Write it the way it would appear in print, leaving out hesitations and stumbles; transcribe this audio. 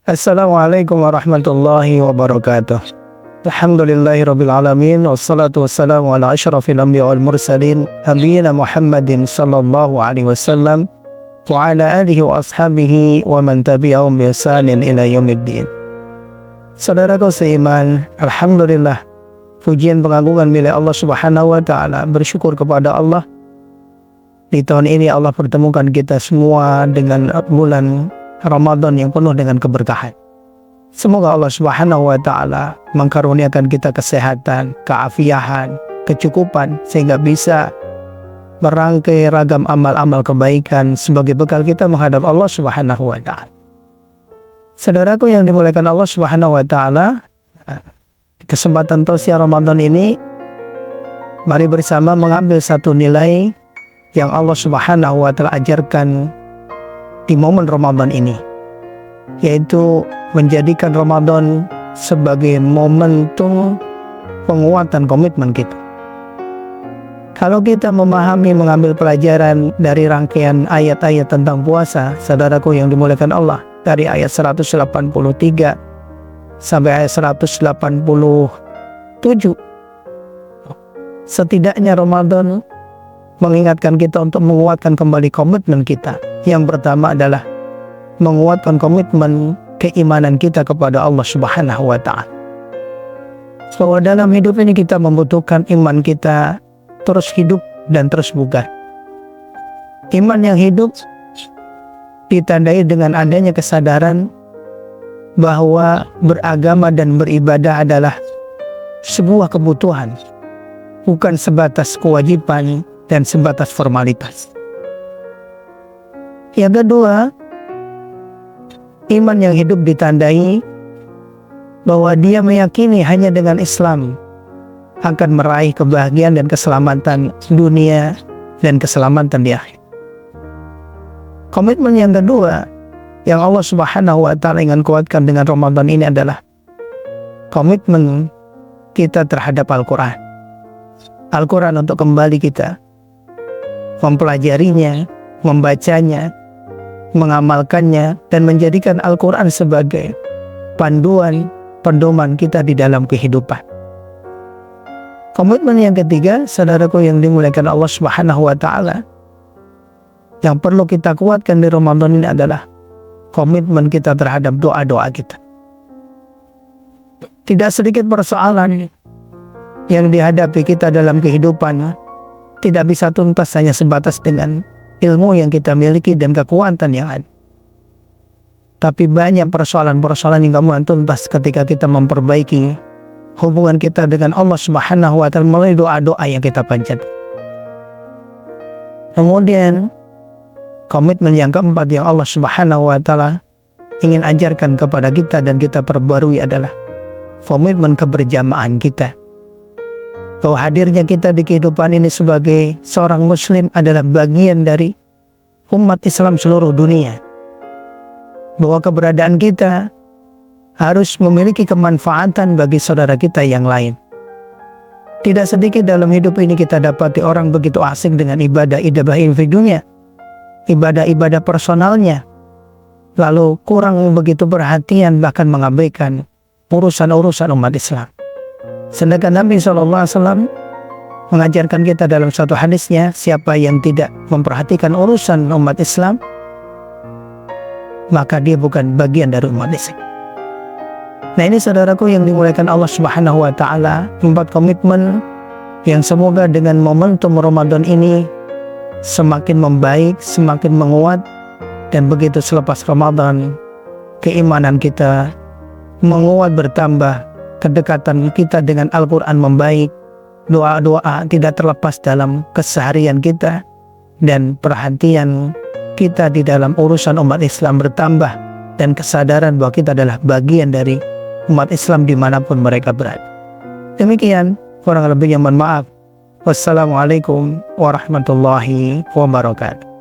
Assalamualaikum warahmatullahi wabarakatuh. Alhamdulillahirabbil alamin wassalatu wassalamu ala asyrafil anbiya wal mursalin nabiyina Muhammadin sallallahu alaihi wasallam wa ala alihi wa ashabihi wa man tabi'ahum bi ihsanin ila yaumiddin. Saudaraku seiman, alhamdulillah, pujian pengagungan milik Allah Subhanahu wa taala. Bersyukur kepada Allah, di tahun ini Allah pertemukan kita semua dengan bulan Ramadan yang penuh dengan keberkahan. Semoga Allah Subhanahu wa taala mengkaruniakan kita kesehatan, keafiahan, kecukupan sehingga bisa merangkai ragam amal-amal kebaikan sebagai bekal kita menghadap Allah Subhanahu wa taala. Saudaraku yang dimuliakan Allah Subhanahu wa taala, kesempatan tausiah Ramadan ini mari bersama mengambil satu nilai yang Allah Subhanahu wa taala ajarkan di momen Ramadan ini, yaitu menjadikan Ramadan sebagai momentum penguatan komitmen kita. Kalau kita memahami, mengambil pelajaran dari rangkaian ayat-ayat tentang puasa, saudaraku yang dimuliakan Allah, dari ayat 183 sampai ayat 187, setidaknya Ramadan mengingatkan kita untuk menguatkan kembali komitmen kita. Yang pertama adalah menguatkan komitmen keimanan kita kepada Allah Subhanahu wa taala. Bahwa dalam hidup ini kita membutuhkan iman kita terus hidup dan terus bugar. Iman yang hidup ditandai dengan adanya kesadaran bahwa beragama dan beribadah adalah sebuah kebutuhan, bukan sebatas kewajiban dan sebatas formalitas. Yang kedua, iman yang hidup ditandai bahwa dia meyakini hanya dengan Islam akan meraih kebahagiaan dan keselamatan dunia dan keselamatan di akhir. Komitmen yang kedua yang Allah Subhanahu wa taala ingin kuatkan dengan Ramadan ini adalah komitmen kita terhadap Al-Quran. Al-Quran untuk kembali kita mempelajarinya, membacanya, mengamalkannya, dan menjadikan Al-Quran sebagai panduan, pedoman kita di dalam kehidupan. Komitmen yang ketiga, saudaraku yang dimuliakan Allah Subhanahu wa taala, yang perlu kita kuatkan di Ramadan ini adalah komitmen kita terhadap doa-doa kita. Tidak sedikit persoalan yang dihadapi kita dalam kehidupan tidak bisa tuntas hanya sebatas dengan ilmu yang kita miliki dan kekuatan yang ada. Tapi banyak persoalan-persoalan yang kamu tuntas ketika kita memperbaiki hubungan kita dengan Allah Subhanahu wa taala melalui doa-doa yang kita panjatkan. Kemudian komitmen yang keempat yang Allah Subhanahu wa taala ingin ajarkan kepada kita dan kita perbarui adalah komitmen keberjamaah kita. Bahwa hadirnya kita di kehidupan ini sebagai seorang muslim adalah bagian dari umat Islam seluruh dunia. Bahwa keberadaan kita harus memiliki kemanfaatan bagi saudara kita yang lain. Tidak sedikit dalam hidup ini kita dapati orang begitu asik dengan ibadah-ibadah individunya, ibadah-ibadah personalnya, lalu kurang begitu perhatian bahkan mengabaikan urusan-urusan umat Islam. Sedangkan Nabi SAW mengajarkan kita dalam satu hadisnya, siapa yang tidak memperhatikan urusan umat Islam, maka dia bukan bagian dari umat Islam. Nah, ini saudaraku yang dimuliakan Allah Subhanahu wa taala, 4 komitmen yang semoga dengan momentum Ramadan ini semakin membaik, semakin menguat, dan begitu selepas Ramadan keimanan kita menguat bertambah, kedekatan kita dengan Al-Quran membaik, doa-doa tidak terlepas dalam keseharian kita, dan perhatian kita di dalam urusan umat Islam bertambah, dan kesadaran bahwa kita adalah bagian dari umat Islam dimanapun mereka berada. Demikian, kurang lebihnya mohon maaf. Wassalamualaikum warahmatullahi wabarakatuh.